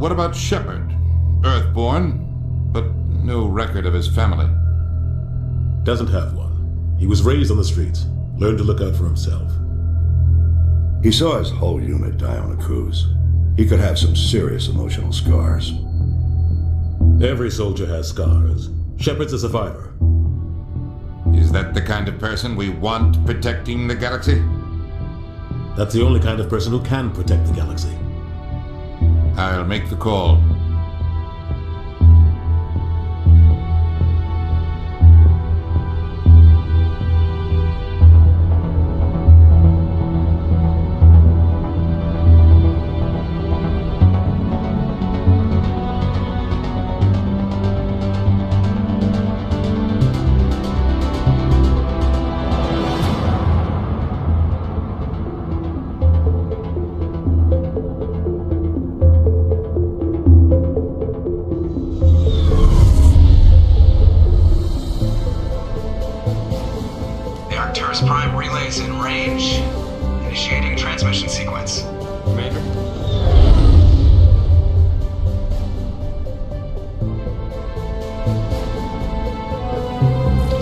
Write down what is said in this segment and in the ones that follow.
What about Shepard? Earthborn, but no record of his family. Doesn't have one. He was raised on the streets. Learned to look out for himself. He saw his whole unit die on a cruise. He could have some serious emotional scars. Every soldier has scars. Shepard's a survivor. Is that the kind of person we want protecting the galaxy? That's the only kind of person who can protect the galaxy. I'll make the call. Prime relays in range. Initiating transmission sequence. Commander.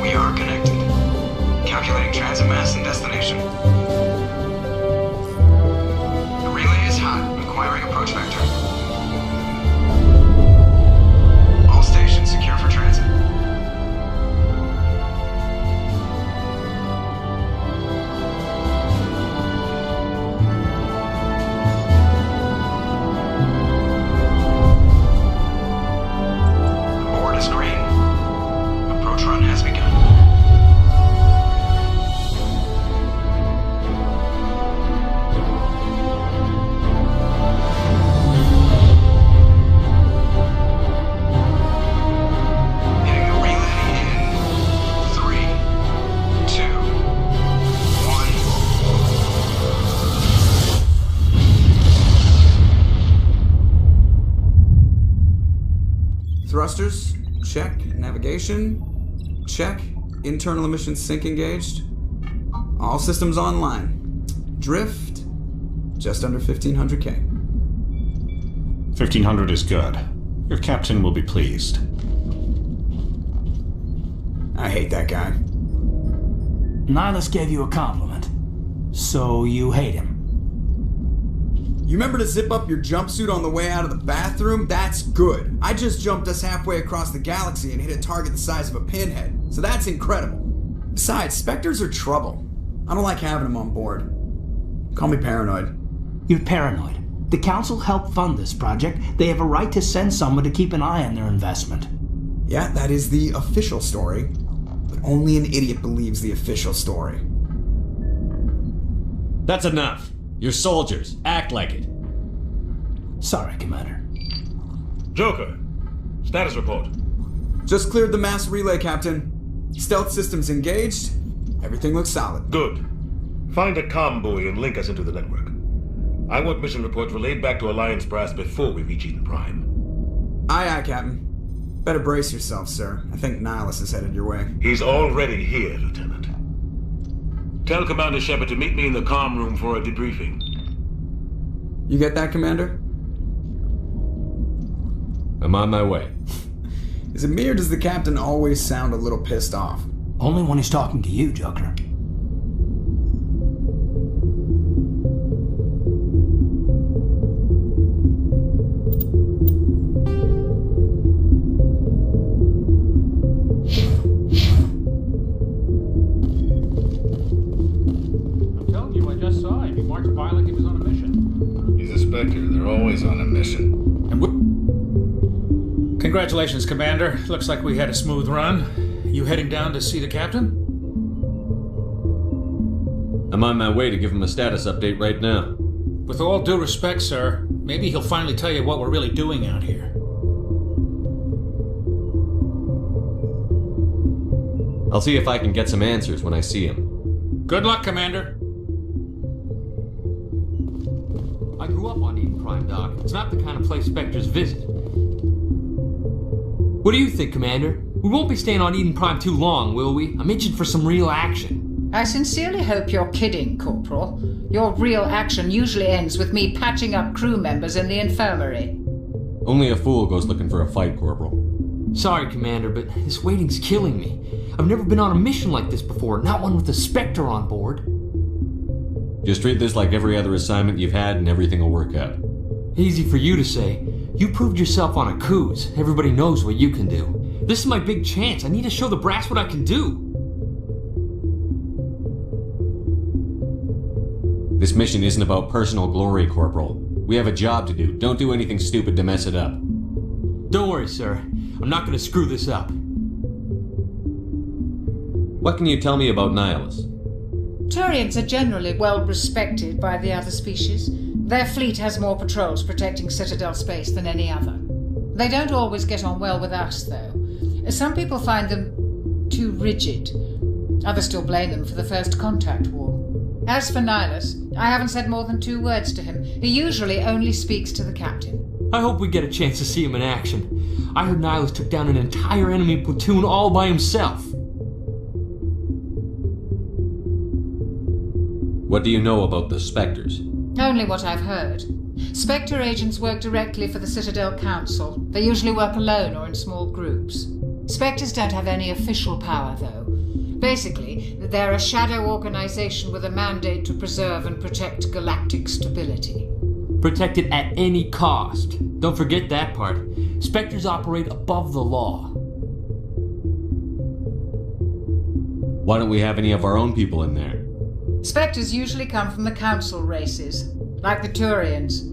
We are connected. Calculating transit mass and destination. The relay is hot, acquiring approach vector. All stations secure for transit. Thrusters, check. Navigation, check. Internal emission sync engaged. All systems online. Drift, just under 1500K. 1500 is good. Your captain will be pleased. I hate that guy. Nihilus gave you a compliment. So you hate him. You remember to zip up your jumpsuit on the way out of the bathroom? That's good. I just jumped us halfway across the galaxy and hit a target the size of a pinhead, so that's incredible. Besides, Spectres are trouble. I don't like having them on board. Call me paranoid. You're paranoid. The Council helped fund this project. They have a right to send someone to keep an eye on their investment. Yeah, that is the official story. But only an idiot believes the official story. That's enough. You're soldiers. Act like it. Sorry, Commander. Joker, status report. Just cleared the mass relay, Captain. Stealth systems engaged. Everything looks solid. Good. Find a comm buoy and link us into the network. I want mission reports relayed back to Alliance Brass before we reach Eden Prime. Aye, aye, Captain. Better brace yourself, sir. I think Nihilus is headed your way. He's already here, Lieutenant. Tell Commander Shepard to meet me in the comm room for a debriefing. You get that, Commander? I'm on my way. Is it me or does the Captain always sound a little pissed off? Only when he's talking to you, Joker. They're always on a mission. Congratulations, Commander. Looks like we had a smooth run. You heading down to see the captain? I'm on my way to give him a status update right now. With all due respect, sir, maybe he'll finally tell you what we're really doing out here. I'll see if I can get some answers when I see him. Good luck, Commander. I grew up on Eden Prime, Doc. It's not the kind of place Spectres visit. What do you think, Commander? We won't be staying on Eden Prime too long, will we? I'm itching for some real action. I sincerely hope you're kidding, Corporal. Your real action usually ends with me patching up crew members in the infirmary. Only a fool goes looking for a fight, Corporal. Sorry, Commander, but this waiting's killing me. I've never been on a mission like this before, not one with a Spectre on board. Just treat this like every other assignment you've had and everything will work out. Easy for you to say. You proved yourself on a cruise. Everybody knows what you can do. This is my big chance. I need to show the brass what I can do. This mission isn't about personal glory, Corporal. We have a job to do. Don't do anything stupid to mess it up. Don't worry, sir. I'm not going to screw this up. What can you tell me about Nihilus? Turians are generally well respected by the other species. Their fleet has more patrols protecting Citadel space than any other. They don't always get on well with us, though. Some people find them too rigid. Others still blame them for the First Contact War. As for Nihilus, I haven't said more than 2 words to him. He usually only speaks to the captain. I hope we get a chance to see him in action. I heard Nihilus took down an entire enemy platoon all by himself. What do you know about the Spectres? Only what I've heard. Spectre agents work directly for the Citadel Council. They usually work alone or in small groups. Spectres don't have any official power, though. Basically, they're a shadow organization with a mandate to preserve and protect galactic stability. Protect it at any cost. Don't forget that part. Spectres operate above the law. Why don't we have any of our own people in there? Spectres usually come from the Council races, like the Turians.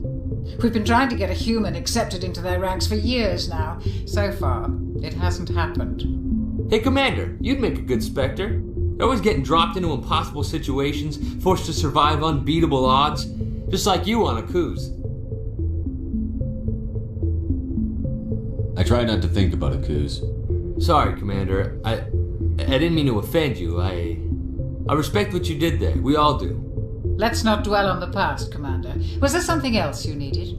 We've been trying to get a human accepted into their ranks for years now. So far, it hasn't happened. Hey, Commander, you'd make a good Spectre. You're always getting dropped into impossible situations, forced to survive unbeatable odds, just like you on a cruise. I try not to think about a cruise. Sorry, Commander. I didn't mean to offend you. I respect what you did there. We all do. Let's not dwell on the past, Commander. Was there something else you needed?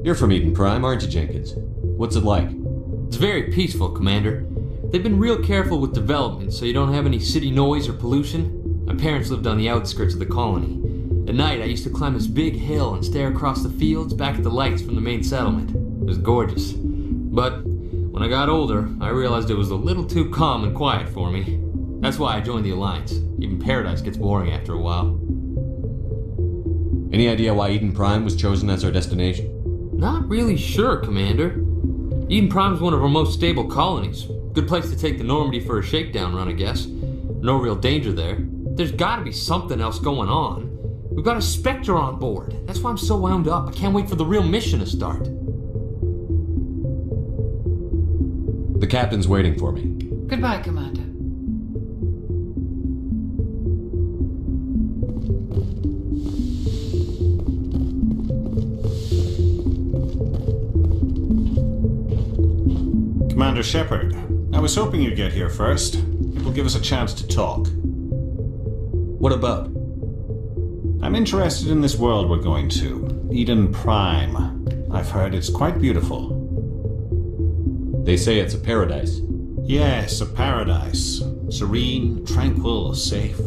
You're from Eden Prime, aren't you, Jenkins? What's it like? It's very peaceful, Commander. They've been real careful with development, so you don't have any city noise or pollution. My parents lived on the outskirts of the colony. At night, I used to climb this big hill and stare across the fields back at the lights from the main settlement. It was gorgeous. But when I got older, I realized it was a little too calm and quiet for me. That's why I joined the Alliance. Even Paradise gets boring after a while. Any idea why Eden Prime was chosen as our destination? Not really sure, Commander. Eden Prime's one of our most stable colonies. Good place to take the Normandy for a shakedown run, I guess. No real danger there. There's gotta be something else going on. We've got a Spectre on board. That's why I'm so wound up. I can't wait for the real mission to start. The captain's waiting for me. Goodbye, Commander. Commander Shepard, I was hoping you'd get here first. It will give us a chance to talk. What about? I'm interested in this world we're going to, Eden Prime. I've heard it's quite beautiful. They say it's a paradise. Yes, a paradise. Serene, tranquil, safe.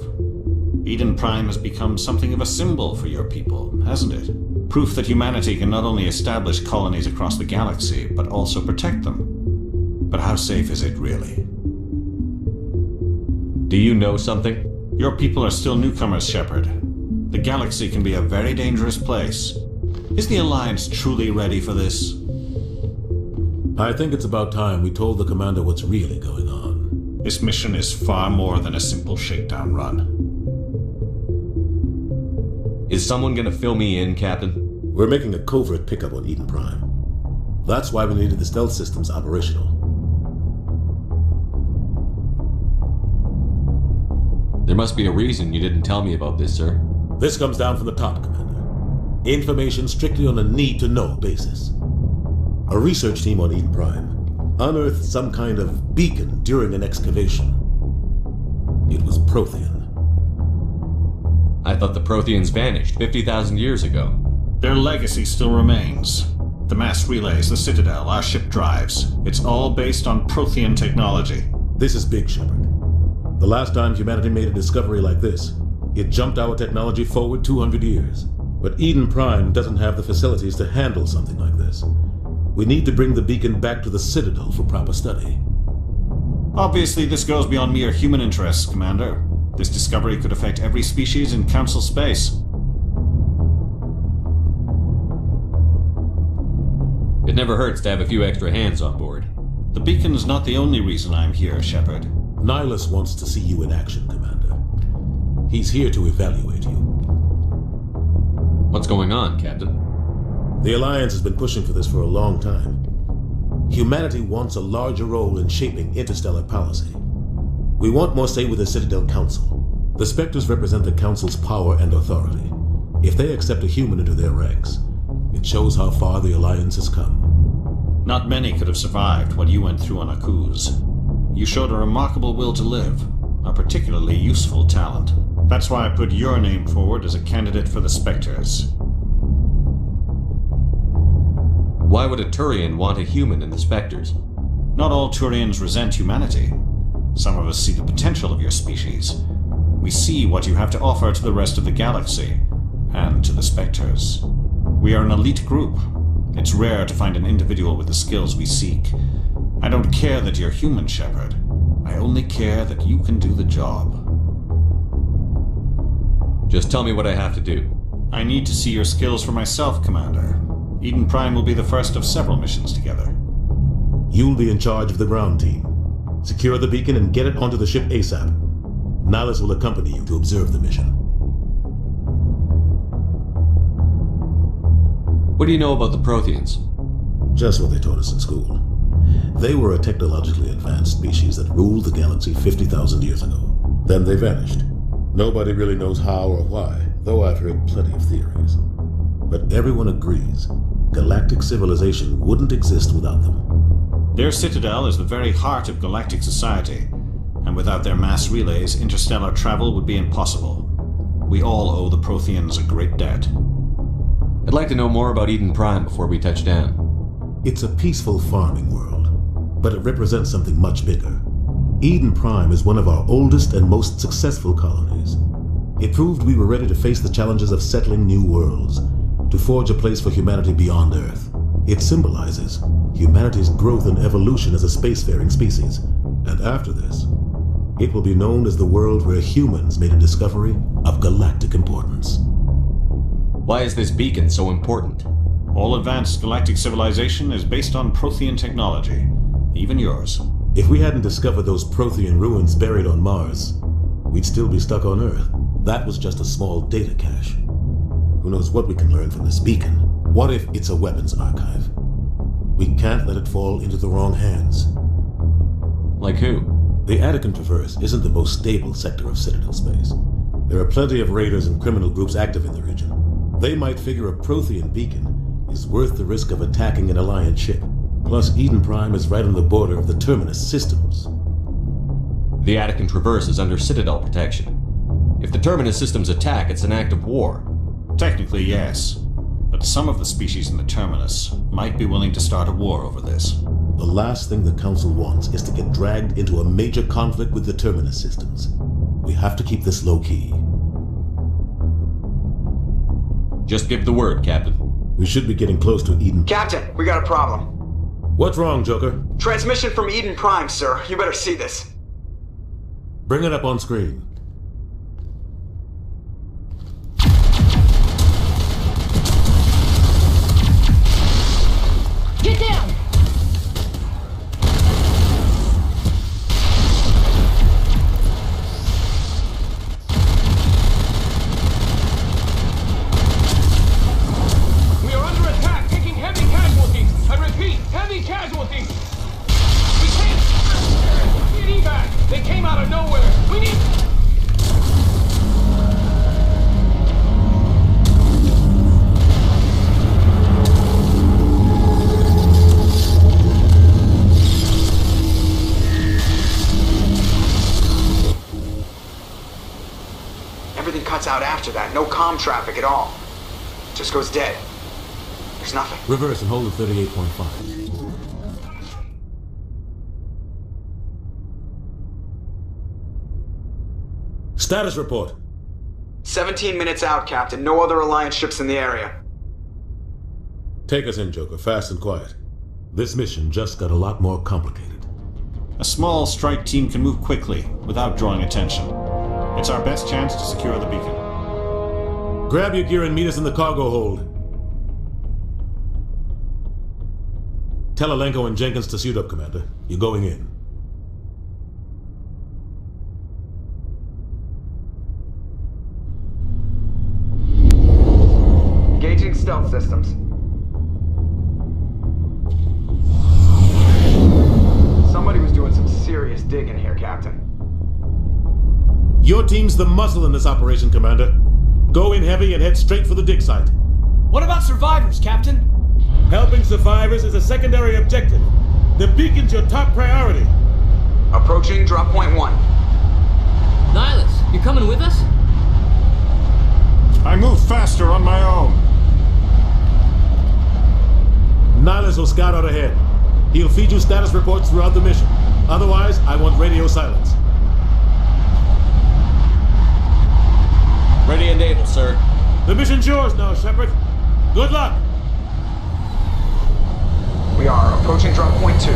Eden Prime has become something of a symbol for your people, hasn't it? Proof that humanity can not only establish colonies across the galaxy, but also protect them. But how safe is it really? Do you know something? Your people are still newcomers, Shepard. The galaxy can be a very dangerous place. Is the Alliance truly ready for this? I think it's about time we told the Commander what's really going on. This mission is far more than a simple shakedown run. Is someone gonna fill me in, Captain? We're making a covert pickup on Eden Prime. That's why we needed the stealth systems operational. There must be a reason you didn't tell me about this, sir. This comes down from the top, Commander. Information strictly on a need-to-know basis. A research team on Eden Prime unearthed some kind of beacon during an excavation. It was Prothean. I thought the Protheans vanished 50,000 years ago. Their legacy still remains. The mass relays, the Citadel, our ship drives. It's all based on Prothean technology. This is big, Shepard. The last time humanity made a discovery like this, it jumped our technology forward 200 years. But Eden Prime doesn't have the facilities to handle something like this. We need to bring the beacon back to the Citadel for proper study. Obviously, this goes beyond mere human interests, Commander. This discovery could affect every species in Council space. It never hurts to have a few extra hands on board. The beacon's not the only reason I'm here, Shepard. Nihilus wants to see you in action, Commander. He's here to evaluate you. What's going on, Captain? The Alliance has been pushing for this for a long time. Humanity wants a larger role in shaping interstellar policy. We want more say with the Citadel Council. The Spectres represent the Council's power and authority. If they accept a human into their ranks, it shows how far the Alliance has come. Not many could have survived what you went through on Akuz. You showed a remarkable will to live, a particularly useful talent. That's why I put your name forward as a candidate for the Spectres. Why would a Turian want a human in the Spectres? Not all Turians resent humanity. Some of us see the potential of your species. We see what you have to offer to the rest of the galaxy, and to the Spectres. We are an elite group. It's rare to find an individual with the skills we seek. I don't care that you're human, Shepard. I only care that you can do the job. Just tell me what I have to do. I need to see your skills for myself, Commander. Eden Prime will be the first of several missions together. You'll be in charge of the ground team. Secure the beacon and get it onto the ship ASAP. Nihilus will accompany you to observe the mission. What do you know about the Protheans? Just what they taught us in school. They were a technologically advanced species that ruled the galaxy 50,000 years ago. Then they vanished. Nobody really knows how or why, though I've heard plenty of theories. But everyone agrees, galactic civilization wouldn't exist without them. Their citadel is the very heart of galactic society, and without their mass relays, interstellar travel would be impossible. We all owe the Protheans a great debt. I'd like to know more about Eden Prime before we touch down. It's a peaceful farming world, but it represents something much bigger. Eden Prime is one of our oldest and most successful colonies. It proved we were ready to face the challenges of settling new worlds, to forge a place for humanity beyond Earth. It symbolizes humanity's growth and evolution as a spacefaring species. And after this, it will be known as the world where humans made a discovery of galactic importance. Why is this beacon so important? All advanced galactic civilization is based on Prothean technology, even yours. If we hadn't discovered those Prothean ruins buried on Mars, we'd still be stuck on Earth. That was just a small data cache. Who knows what we can learn from this beacon? What if it's a weapons archive? We can't let it fall into the wrong hands. Like who? The Attican Traverse isn't the most stable sector of Citadel space. There are plenty of raiders and criminal groups active in the region. They might figure a Prothean beacon is worth the risk of attacking an Alliance ship. Plus, Eden Prime is right on the border of the Terminus systems. The Attican Traverse is under Citadel protection. If the Terminus systems attack, it's an act of war. Technically, yes. But some of the species in the Terminus might be willing to start a war over this. The last thing the Council wants is to get dragged into a major conflict with the Terminus systems. We have to keep this low-key. Just give the word, Captain. We should be getting close to Eden. Captain, we got a problem. What's wrong, Joker? Transmission from Eden Prime, sir. You better see this. Bring it up on screen. Get down! We are under attack, taking heavy casualties. I repeat, heavy casualties. We can't. We need evac. They came out of nowhere. We need. Everything cuts out after that. No comm traffic at all. Just goes dead. There's nothing. Reverse and hold at 38.5. Status report. 17 minutes out, Captain. No other Alliance ships in the area. Take us in, Joker, fast and quiet. This mission just got a lot more complicated. A small strike team can move quickly, without drawing attention. It's our best chance to secure the beacon. Grab your gear and meet us in the cargo hold. Tell Alenko and Jenkins to suit up, Commander. You're going in. Engaging stealth systems. Somebody was doing some serious digging here, Captain. Your team's the muscle in this operation, Commander. Go in heavy and head straight for the dig site. What about survivors, Captain? Helping survivors is a secondary objective. The beacon's your top priority. Approaching drop point 1. Nihilus, you coming with us? I move faster on my own. Nihilus will scout out ahead. He'll feed you status reports throughout the mission. Otherwise, I want radio silence. Ready and able, sir. The mission's yours now, Shepard. Good luck! We are approaching drop point 2.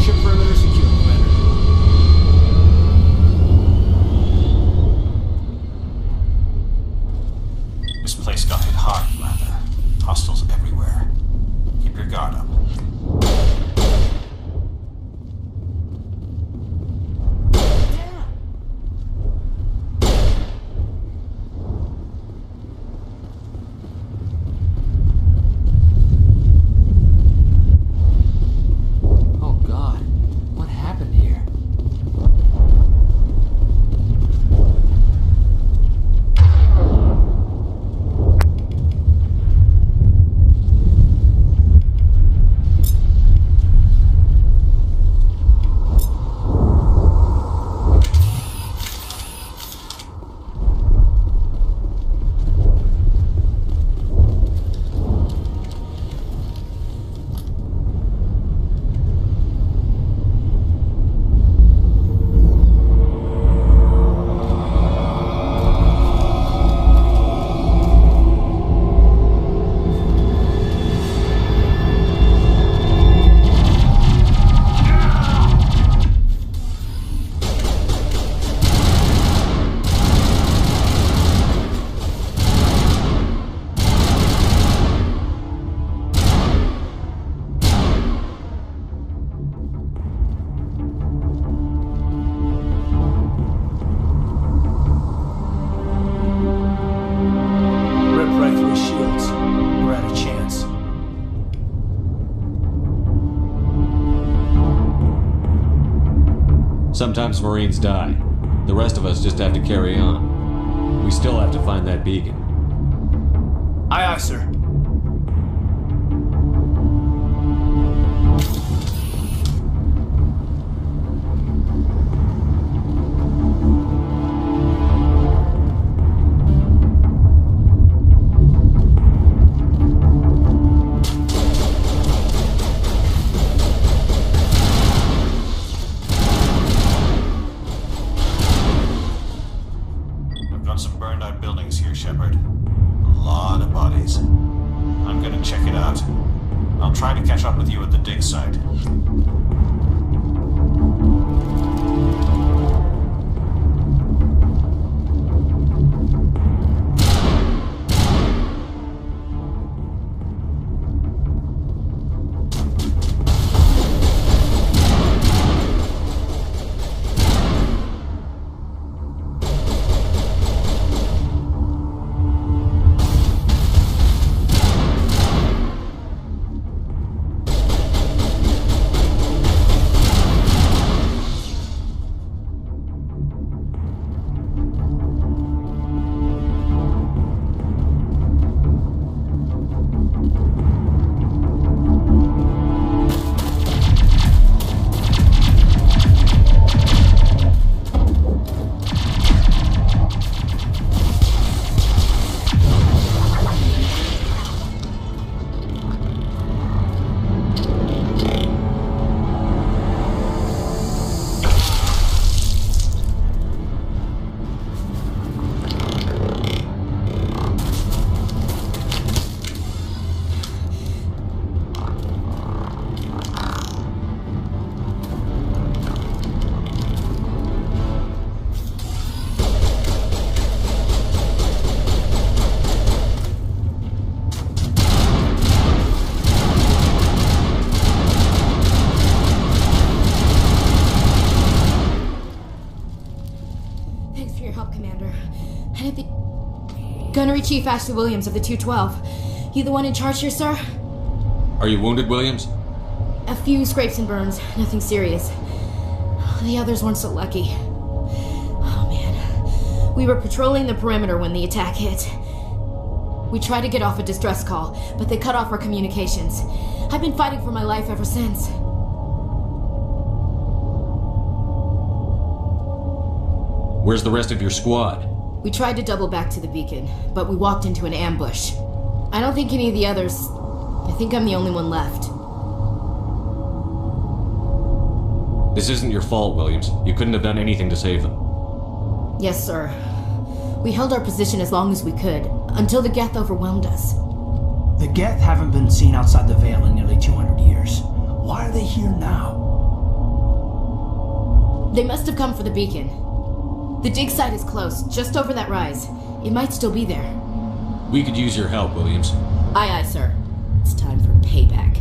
Ship perimeter secure, Commander. This place got hit hard, Commander. Hostiles everywhere. Keep your guard up. Sometimes Marines die. The rest of us just have to carry on. We still have to find that beacon. Aye, aye, sir. Gunnery Chief Ashley Williams of the 212. You the one in charge here, sir? Are you wounded, Williams? A few scrapes and burns, nothing serious. The others weren't so lucky. Oh man. We were patrolling the perimeter when the attack hit. We tried to get off a distress call, but they cut off our communications. I've been fighting for my life ever since. Where's the rest of your squad? We tried to double back to the beacon, but we walked into an ambush. I don't think any of the others... I think I'm the only one left. This isn't your fault, Williams. You couldn't have done anything to save them. Yes, sir. We held our position as long as we could, until the Geth overwhelmed us. The Geth haven't been seen outside the Veil in nearly 200 years. Why are they here now? They must have come for the beacon. The dig site is close, just over that rise. It might still be there. We could use your help, Williams. Aye, aye, sir. It's time for payback.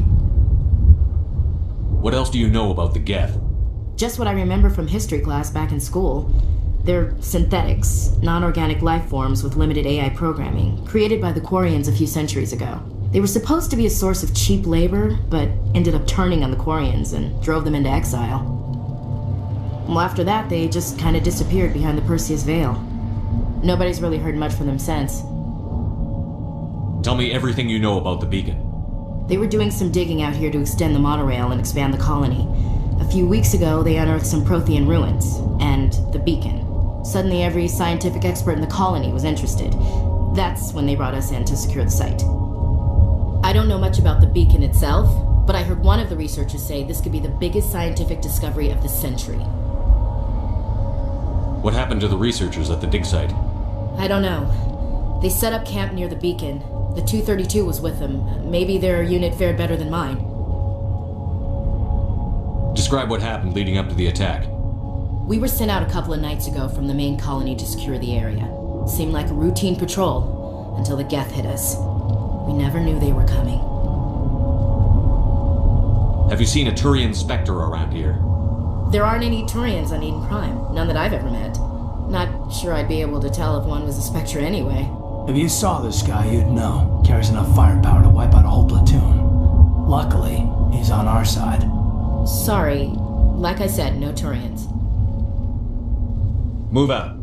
What else do you know about the Geth? Just what I remember from history class back in school. They're synthetics, non-organic life forms with limited AI programming, created by the Quarians a few centuries ago. They were supposed to be a source of cheap labor, but ended up turning on the Quarians and drove them into exile. Well, after that, they just kind of disappeared behind the Perseus Veil. Nobody's really heard much from them since. Tell me everything you know about the beacon. They were doing some digging out here to extend the monorail and expand the colony. A few weeks ago, they unearthed some Prothean ruins, and the beacon. Suddenly, every scientific expert in the colony was interested. That's when they brought us in to secure the site. I don't know much about the beacon itself, but I heard one of the researchers say this could be the biggest scientific discovery of the century. What happened to the researchers at the dig site? I don't know. They set up camp near the beacon. The 232 was with them. Maybe their unit fared better than mine. Describe what happened leading up to the attack. We were sent out a couple of nights ago from the main colony to secure the area. Seemed like a routine patrol, until the Geth hit us. We never knew they were coming. Have you seen a Turian Spectre around here? There aren't any Turians on Eden Prime. None that I've ever met. Not sure I'd be able to tell if one was a Spectre anyway. If you saw this guy, you'd know. Carries enough firepower to wipe out a whole platoon. Luckily, he's on our side. Sorry. Like I said, no Turians. Move out.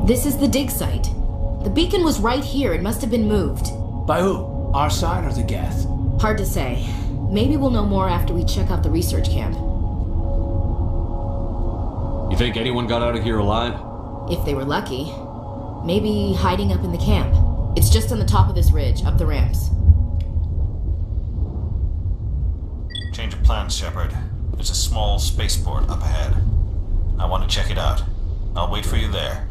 This is the dig site. The beacon was right here. It must have been moved. By who? Our side or the Geth? Hard to say. Maybe we'll know more after we check out the research camp. You think anyone got out of here alive? If they were lucky. Maybe hiding up in the camp. It's just on the top of this ridge, up the ramps. Change of plans, Shepard. There's a small spaceport up ahead. I want to check it out. I'll wait for you there.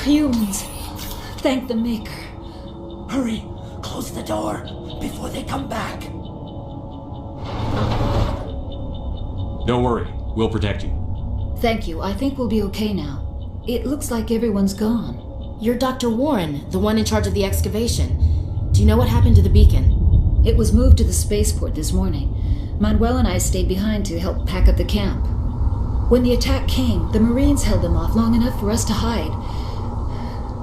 Humans, thank the Maker. Hurry, close the door before they come back. Don't worry, we'll protect you. Thank you. I think we'll be okay now. It looks like everyone's gone. You're Dr. Warren, the one in charge of the excavation. Do you know what happened to the beacon? It was moved to the spaceport this morning. Manuel and I stayed behind to help pack up the camp. When the attack came, the Marines held them off long enough for us to hide.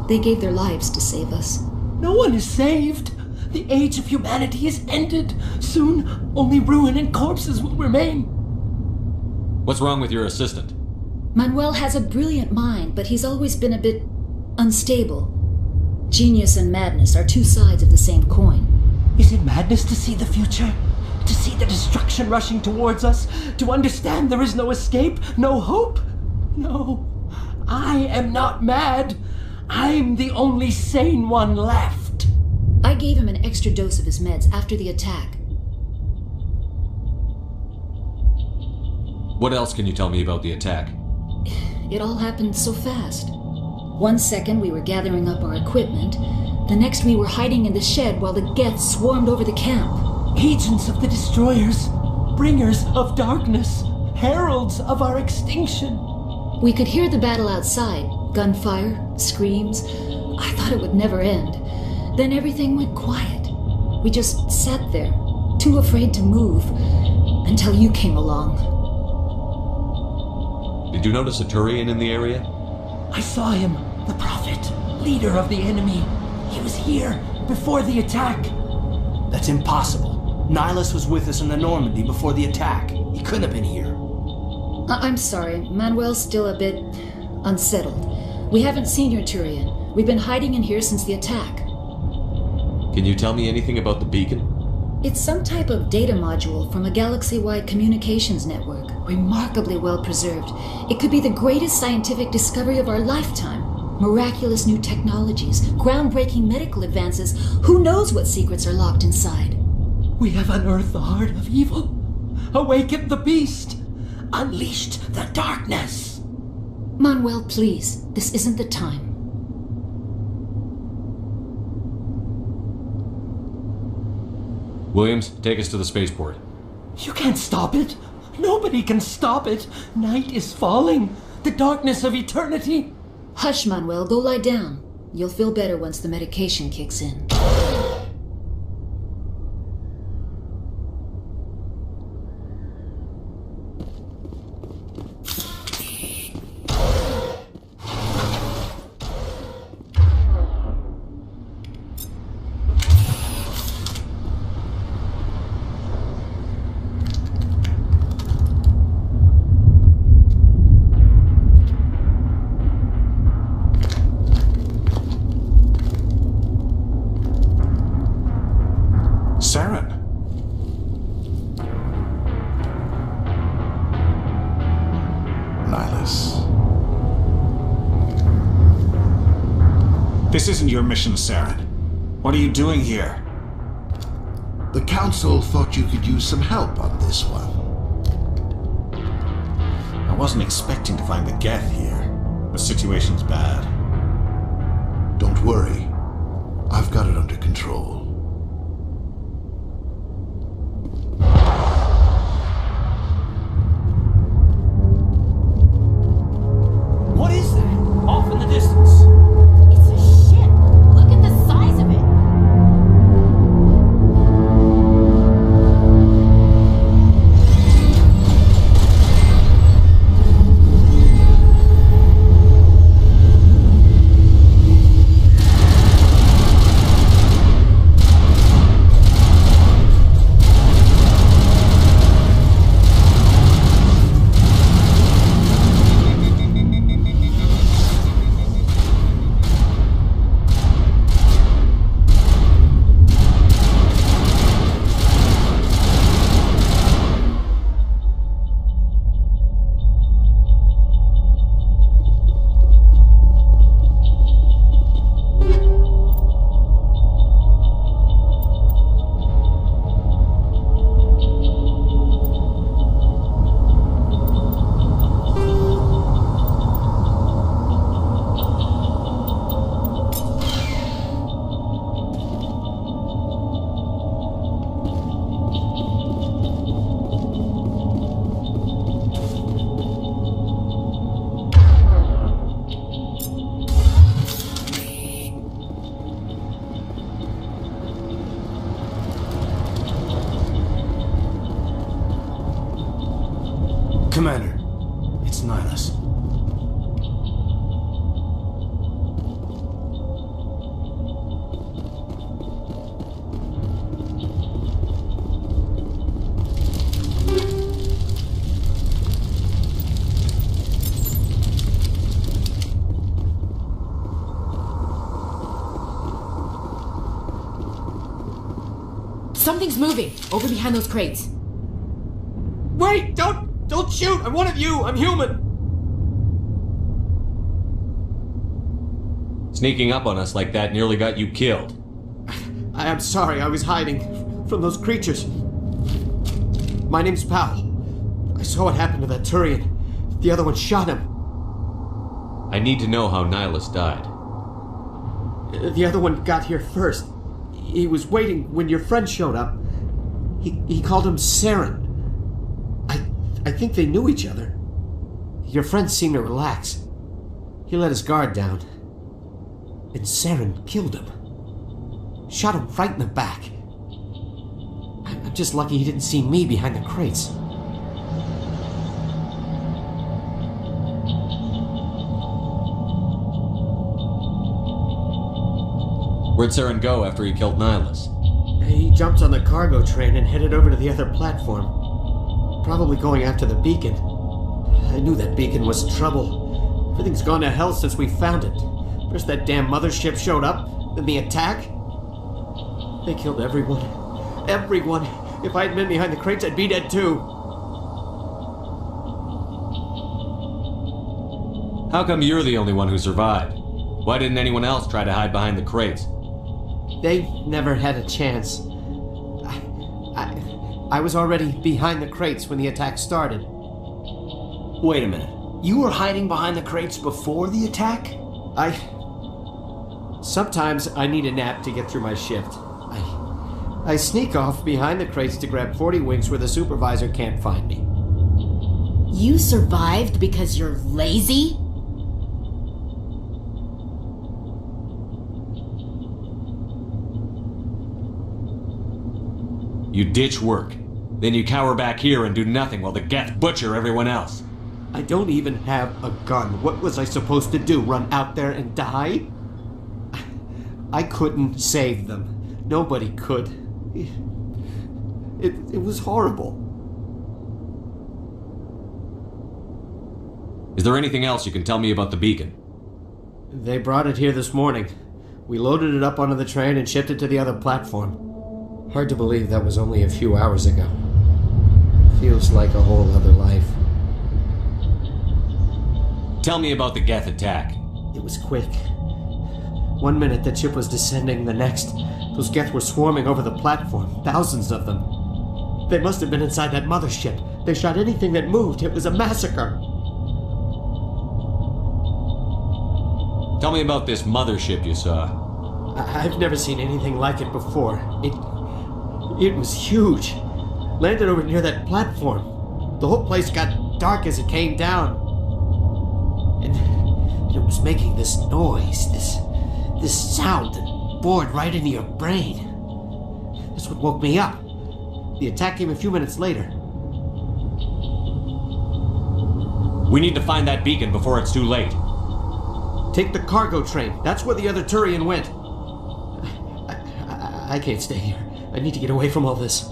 They gave their lives to save us. No one is saved. The age of humanity is ended. Soon, only ruin and corpses will remain. What's wrong with your assistant? Manuel has a brilliant mind, but he's always been a bit unstable. Genius and madness are two sides of the same coin. Is it madness to see the future? To see the destruction rushing towards us? To understand there is no escape? No hope? No. I am not mad. I'm the only sane one left. I gave him an extra dose of his meds after the attack. What else can you tell me about the attack? It all happened so fast. 1 second we were gathering up our equipment. The next we were hiding in the shed while the Geth swarmed over the camp. Agents of the destroyers. Bringers of darkness. Heralds of our extinction. We could hear the battle outside. Gunfire, screams. I thought it would never end. Then everything went quiet. We just sat there, too afraid to move, until you came along. Did you notice a Turian in the area? I saw him, the Prophet, leader of the enemy. He was here before the attack. That's impossible. Nihilus was with us in the Normandy before the attack. He couldn't have been here. I'm sorry. Manuel's still a bit unsettled. We haven't seen your Turian. We've been hiding in here since the attack. Can you tell me anything about the beacon? It's some type of data module from a galaxy-wide communications network, remarkably well preserved. It could be the greatest scientific discovery of our lifetime. Miraculous new technologies, groundbreaking medical advances. Who knows what secrets are locked inside? We have unearthed the heart of evil, awakened the beast, unleashed the darkness. Manuel, please, this isn't the time. Williams, take us to the spaceport. You can't stop it. Nobody can stop it. Night is falling. The darkness of eternity. Hush, Manuel. Go lie down. You'll feel better once the medication kicks in. Saren. Nihilus. This isn't your mission, Saren. What are you doing here? The Council thought you could use some help on this one. I wasn't expecting to find the Geth here. The situation's bad. Don't worry. I've got it under control. What is that? Off in the distance. It's a ship. Look at the size of it. Commander, it's Nihilus. Something's moving over behind those crates. Wait! Don't shoot! I'm one of you! I'm human! Sneaking up on us like that nearly got you killed. I'm sorry, I was hiding from those creatures. My name's Pal. I saw what happened to that Turian. The other one shot him. I need to know how Nihilus died. The other one got here first. He was waiting when your friend showed up. He called him Saren. I think they knew each other. Your friend seemed to relax. He let his guard down. And Saren killed him. Shot him right in the back. I'm just lucky he didn't see me behind the crates. Where'd Saren go after he killed Nihilus? He jumped on the cargo train and headed over to the other platform. Probably going after the beacon. I knew that beacon was trouble. Everything's gone to hell since we found it. First that damn mothership showed up, then the attack. They killed everyone. Everyone. If I had been behind the crates, I'd be dead too. How come you're the only one who survived? Why didn't anyone else try to hide behind the crates? They never had a chance. I was already behind the crates when the attack started. Wait a minute. You were hiding behind the crates before the attack? Sometimes I need a nap to get through my shift. I sneak off behind the crates to grab 40 winks where the supervisor can't find me. You survived because you're lazy? You ditch work. Then you cower back here and do nothing while the Geth butcher everyone else. I don't even have a gun. What was I supposed to do? Run out there and die? I couldn't save them. Nobody could. It was horrible. Is there anything else you can tell me about the beacon? They brought it here this morning. We loaded it up onto the train and shipped it to the other platform. Hard to believe that was only a few hours ago. Feels like a whole other life. Tell me about the Geth attack. It was quick. 1 minute the ship was descending, the next, those Geth were swarming over the platform. Thousands of them. They must have been inside that mothership. They shot anything that moved. It was a massacre. Tell me about this mothership you saw. I've never seen anything like it before. It was huge. Landed over near that platform. The whole place got dark as it came down. And it was making this noise, this sound that bored right into your brain. That's what woke me up. The attack came a few minutes later. We need to find that beacon before it's too late. Take the cargo train. That's where the other Turian went. I can't stay here. I need to get away from all this.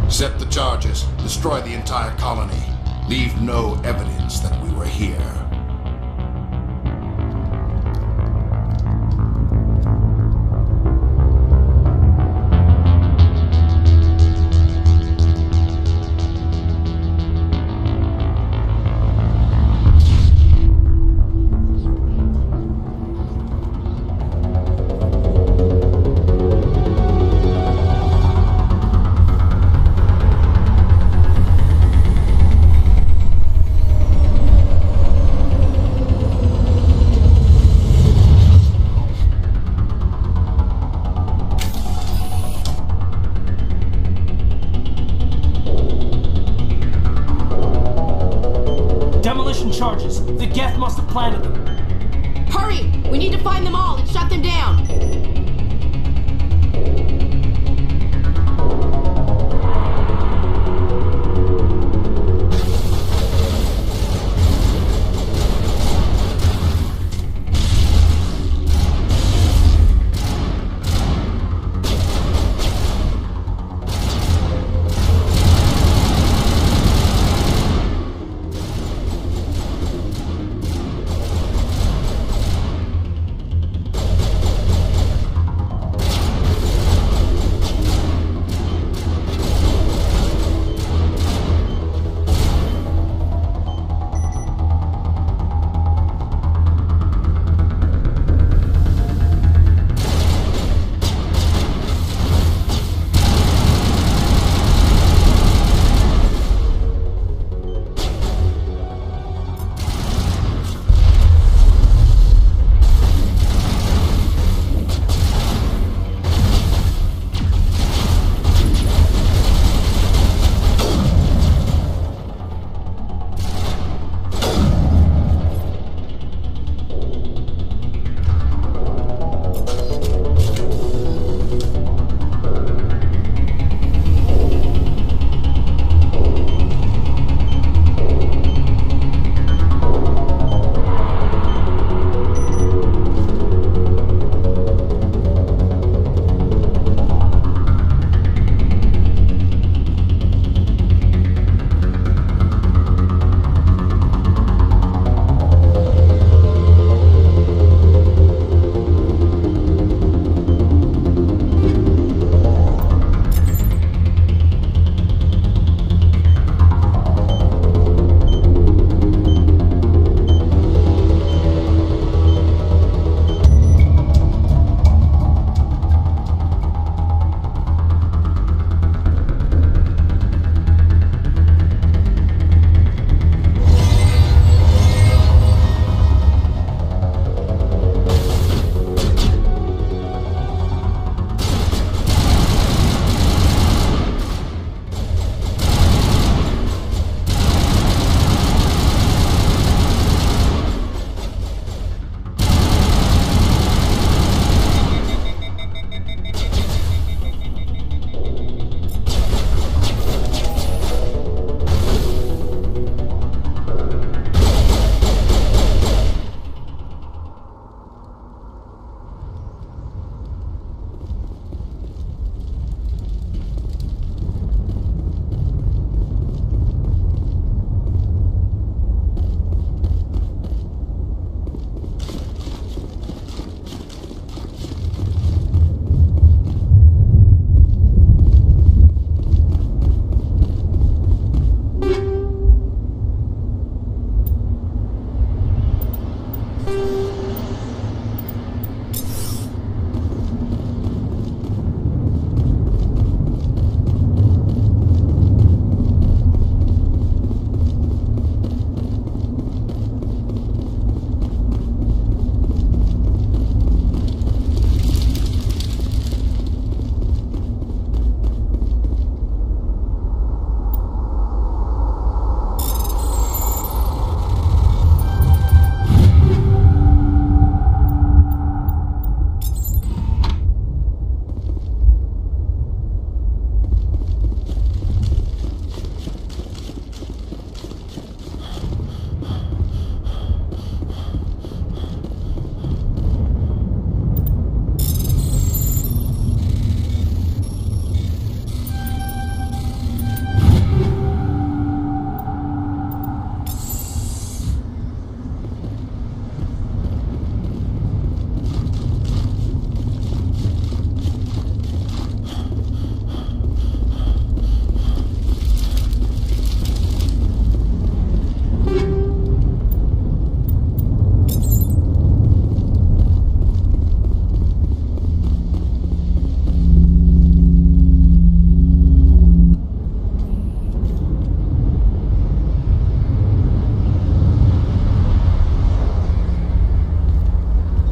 Set the charges. Destroy the entire colony. Leave no evidence that we were here. Shut them down!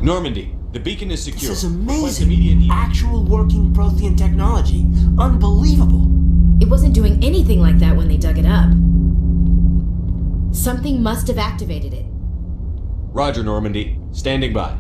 Normandy, the beacon is secure. This is amazing. Actual working Prothean technology. Unbelievable. It wasn't doing anything like that when they dug it up. Something must have activated it. Roger, Normandy. Standing by.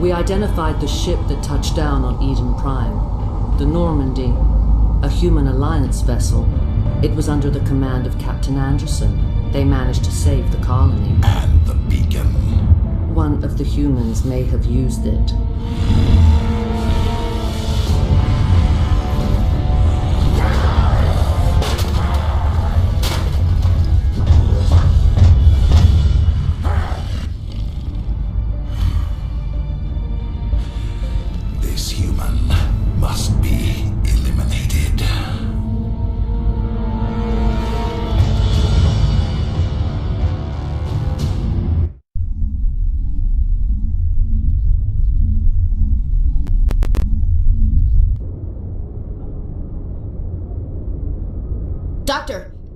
We identified the ship that touched down on Eden Prime. The Normandy, a human alliance vessel. It was under the command of Captain Anderson. They managed to save the colony. And the beacon. One of the humans may have used it. This human must be eliminated.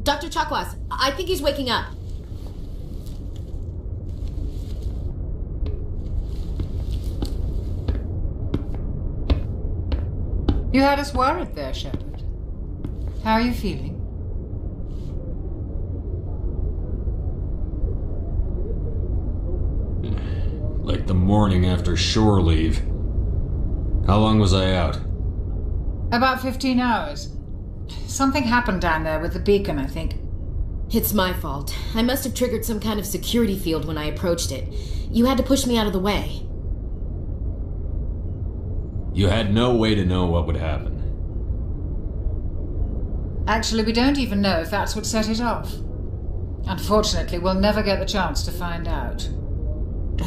Dr. Chakwas, I think he's waking up. You had us worried there, Shepard. How are you feeling? Like the morning after shore leave. How long was I out? About 15 hours. Something happened down there with the beacon, I think. It's my fault. I must have triggered some kind of security field when I approached it. You had to push me out of the way. You had no way to know what would happen. Actually, we don't even know if that's what set it off. Unfortunately, we'll never get the chance to find out.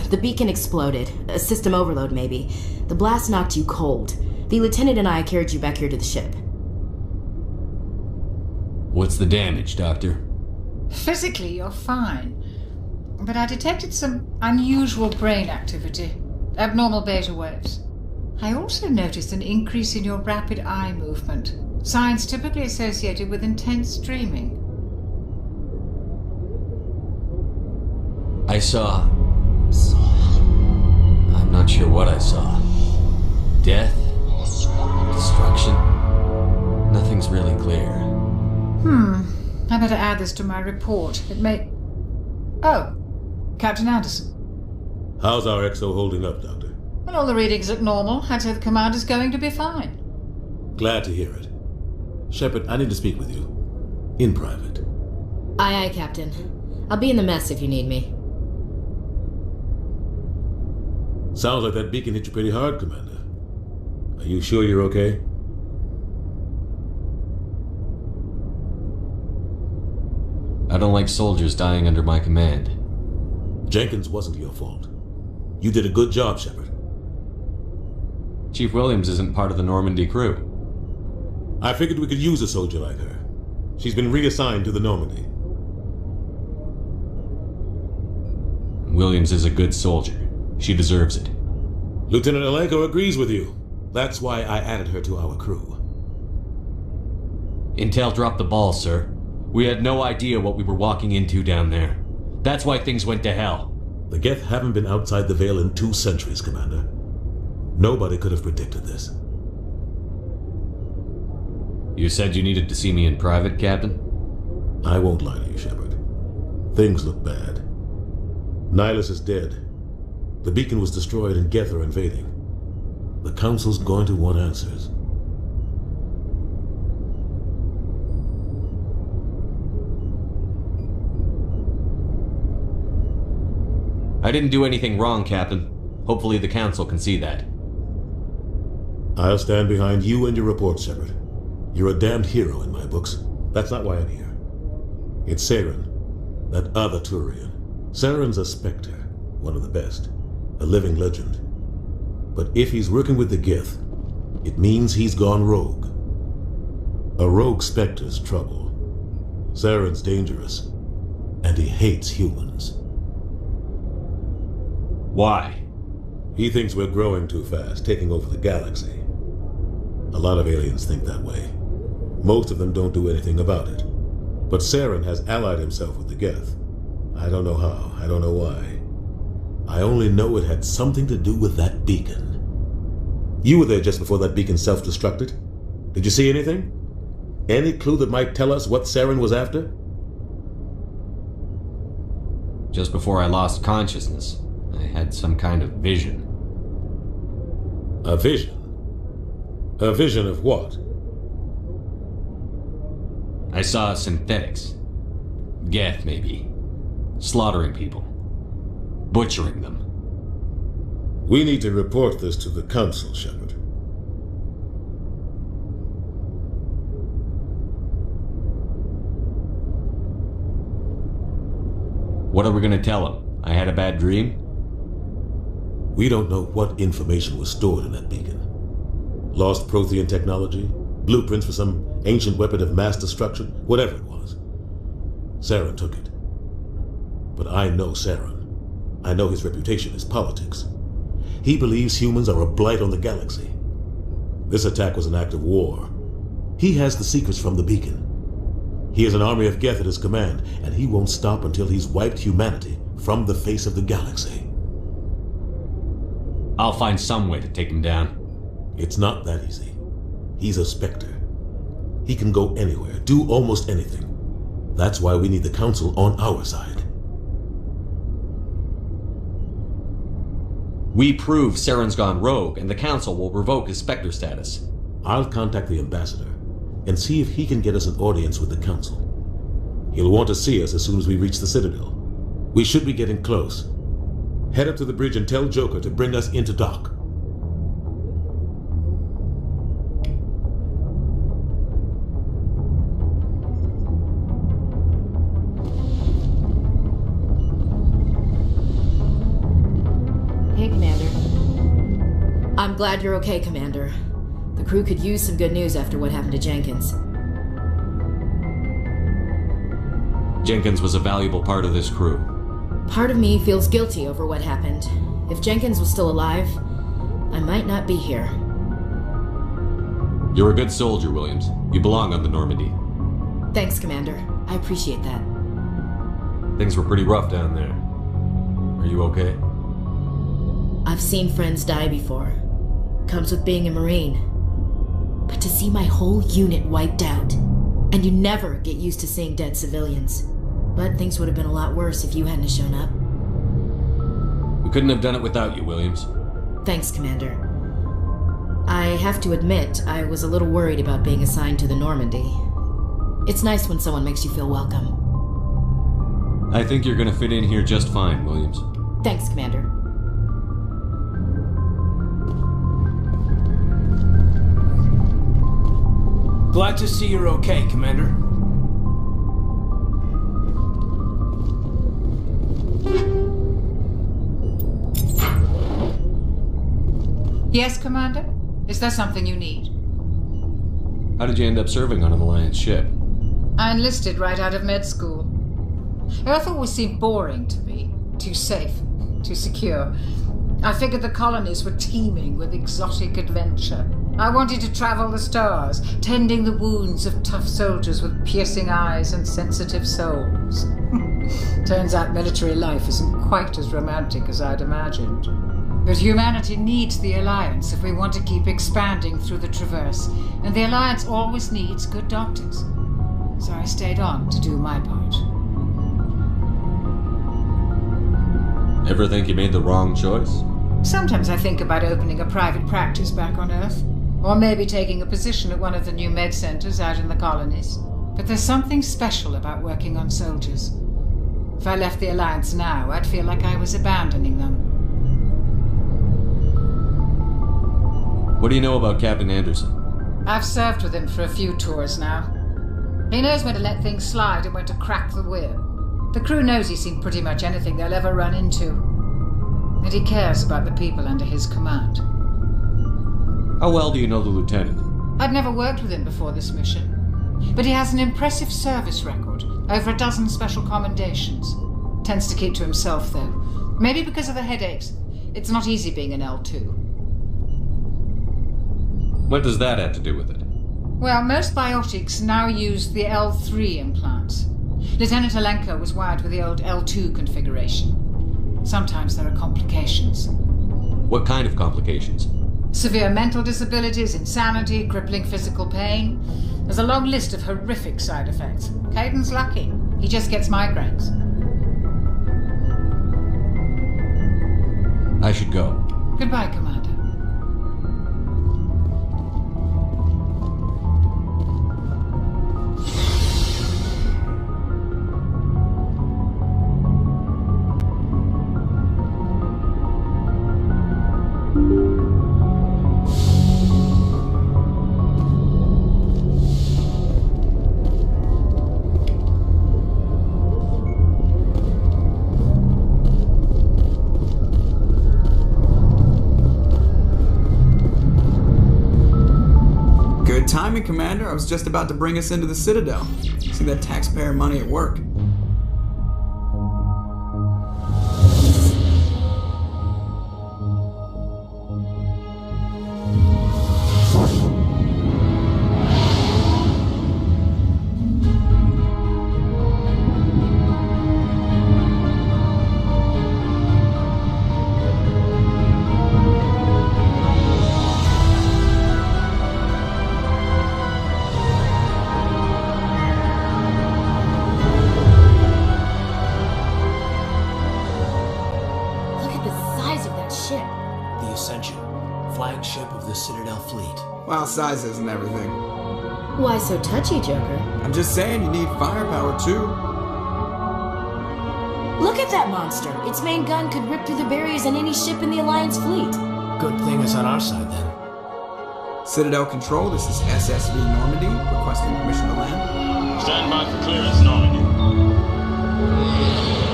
The beacon exploded. A system overload, maybe. The blast knocked you cold. The lieutenant and I carried you back here to the ship. What's the damage, Doctor? Physically, you're fine. But I detected some unusual brain activity. Abnormal beta waves. I also noticed an increase in your rapid eye movement. Signs typically associated with intense dreaming. I saw... I'm not sure what I saw. Death? Destruction? Nothing's really clear. I better add this to my report. It may... Oh, Captain Anderson. How's our XO holding up, Doctor? Well, all the readings look normal. I'd say the commander's going to be fine. Glad to hear it. Shepard, I need to speak with you. In private. Aye, Captain. I'll be in the mess if you need me. Sounds like that beacon hit you pretty hard, Commander. Are you sure you're okay? I don't like soldiers dying under my command. Jenkins wasn't your fault. You did a good job, Shepard. Chief Williams isn't part of the Normandy crew. I figured we could use a soldier like her. She's been reassigned to the Normandy. Williams is a good soldier. She deserves it. Lieutenant Alenko agrees with you. That's why I added her to our crew. Intel dropped the ball, sir. We had no idea what we were walking into down there. That's why things went to hell. The Geth haven't been outside the Veil in 2 centuries, Commander. Nobody could have predicted this. You said you needed to see me in private, Captain? I won't lie to you, Shepard. Things look bad. Nihilus is dead. The beacon was destroyed and Geth are invading. The Council's going to want answers. I didn't do anything wrong, Captain. Hopefully the Council can see that. I'll stand behind you and your report, Shepard. You're a damned hero in my books. That's not why I'm here. It's Saren, that other Turian. Saren's a Spectre, one of the best. A living legend. But if he's working with the Geth, it means he's gone rogue. A rogue Spectre's trouble. Saren's dangerous, and he hates humans. Why? He thinks we're growing too fast, taking over the galaxy. A lot of aliens think that way. Most of them don't do anything about it. But Saren has allied himself with the Geth. I don't know how, I don't know why. I only know it had something to do with that beacon. You were there just before that beacon self-destructed. Did you see anything? Any clue that might tell us what Saren was after? Just before I lost consciousness, I had some kind of vision. A vision? A vision of what? I saw synthetics. Geth, maybe. Slaughtering people. Butchering them. We need to report this to the Council, Shepard. What are we gonna tell him? I had a bad dream? We don't know what information was stored in that beacon. Lost Prothean technology, blueprints for some ancient weapon of mass destruction, whatever it was. Saren took it. But I know Saren. I know his reputation is politics. He believes humans are a blight on the galaxy. This attack was an act of war. He has the secrets from the beacon. He has an army of Geth at his command, and he won't stop until he's wiped humanity from the face of the galaxy. I'll find some way to take him down. It's not that easy. He's a Spectre. He can go anywhere, do almost anything. That's why we need the Council on our side. We prove Saren's gone rogue, and the Council will revoke his Spectre status. I'll contact the Ambassador and see if he can get us an audience with the Council. He'll want to see us as soon as we reach the Citadel. We should be getting close. Head up to the bridge and tell Joker to bring us into dock. Hey, Commander. I'm glad you're okay, Commander. The crew could use some good news after what happened to Jenkins. Jenkins was a valuable part of this crew. Part of me feels guilty over what happened. If Jenkins was still alive, I might not be here. You're a good soldier, Williams. You belong on the Normandy. Thanks, Commander. I appreciate that. Things were pretty rough down there. Are you okay? I've seen friends die before. Comes with being a Marine. But to see my whole unit wiped out, and you never get used to seeing dead civilians. But things would have been a lot worse if you hadn't shown up. We couldn't have done it without you, Williams. Thanks, Commander. I have to admit, I was a little worried about being assigned to the Normandy. It's nice when someone makes you feel welcome. I think you're gonna fit in here just fine, Williams. Thanks, Commander. Glad to see you're okay, Commander. Yes, Commander? Is there something you need? How did you end up serving on an Alliance ship? I enlisted right out of med school. Earth always seemed boring to me. Too safe, too secure. I figured the colonies were teeming with exotic adventure. I wanted to travel the stars, tending the wounds of tough soldiers with piercing eyes and sensitive souls. Turns out military life isn't quite as romantic as I'd imagined. But humanity needs the Alliance if we want to keep expanding through the Traverse, and the Alliance always needs good doctors. So I stayed on to do my part. Ever think you made the wrong choice? Sometimes I think about opening a private practice back on Earth. Or maybe taking a position at one of the new med centers out in the colonies. But there's something special about working on soldiers. If I left the Alliance now, I'd feel like I was abandoning them. What do you know about Captain Anderson? I've served with him for a few tours now. He knows when to let things slide and when to crack the whip. The crew knows he's seen pretty much anything they'll ever run into. And he cares about the people under his command. How well do you know the Lieutenant? I'd never worked with him before this mission. But he has an impressive service record, over a dozen special commendations. Tends to keep to himself, though. Maybe because of the headaches. It's not easy being an L2. What does that have to do with it? Well, most biotics now use the L3 implants. Lieutenant Alenko was wired with the old L2 configuration. Sometimes there are complications. What kind of complications? Severe mental disabilities, insanity, crippling physical pain. There's a long list of horrific side effects. Caden's lucky. He just gets migraines. I should go. Goodbye, Commander. timing, Commander. I was just about to bring us into the Citadel. See that taxpayer money at work. Flagship of the Citadel fleet. Well, sizes and everything. Why so touchy, Joker? I'm just saying you need firepower too. Look at that monster. Its main gun could rip through the barriers in any ship in the Alliance fleet. Good thing it's on our side then. Citadel Control, this is SSV Normandy, requesting permission to land. Stand by for clearance, Normandy.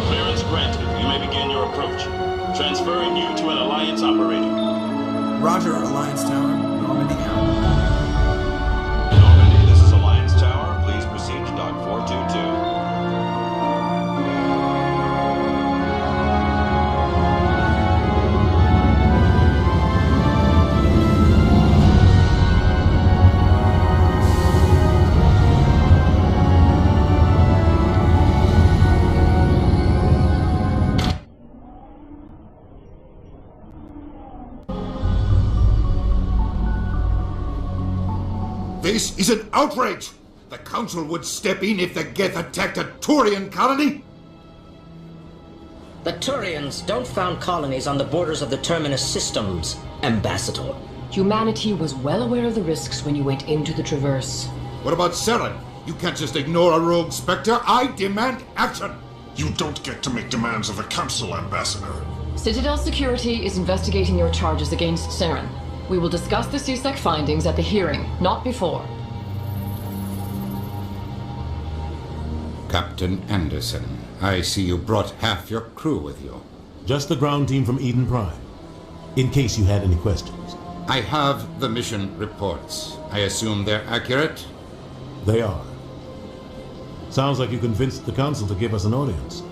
Clearance granted. You may begin your approach. Transferring you to an Alliance operator. Roger, Alliance Tower. Normandy out. Normandy, this is Alliance Tower. Please proceed to Dock 422. This is an outrage! The Council would step in if the Geth attacked a Turian colony? The Turians don't found colonies on the borders of the Terminus systems, Ambassador. Humanity was well aware of the risks when you went into the Traverse. What about Saren? You can't just ignore a rogue Spectre. I demand action! You don't get to make demands of the Council, Ambassador. Citadel Security is investigating your charges against Saren. We will discuss the CSEC findings at the hearing, not before. Captain Anderson, I see you brought half your crew with you. Just the ground team from Eden Prime, in case you had any questions. I have the mission reports. I assume they're accurate? They are. Sounds like you convinced the Council to give us an audience.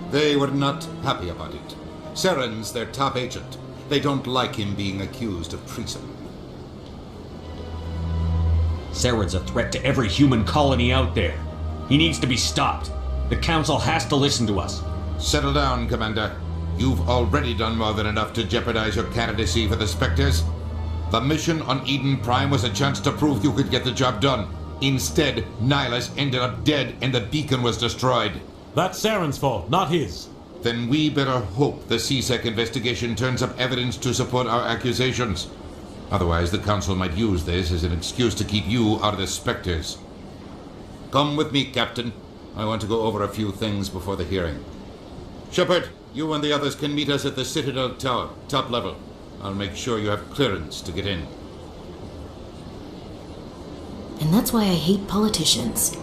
They were not happy about it. Saren's their top agent. They don't like him being accused of treason. Saren's a threat to every human colony out there. He needs to be stopped. The Council has to listen to us. Settle down, Commander. You've already done more than enough to jeopardize your candidacy for the Spectres. The mission on Eden Prime was a chance to prove you could get the job done. Instead, Nihilus ended up dead and the beacon was destroyed. That's Saren's fault, not his. Then we better hope the CSEC investigation turns up evidence to support our accusations. Otherwise, the Council might use this as an excuse to keep you out of the Spectres. Come with me, Captain. I want to go over a few things before the hearing. Shepard, you and the others can meet us at the Citadel Tower, top level. I'll make sure you have clearance to get in. And that's why I hate politicians.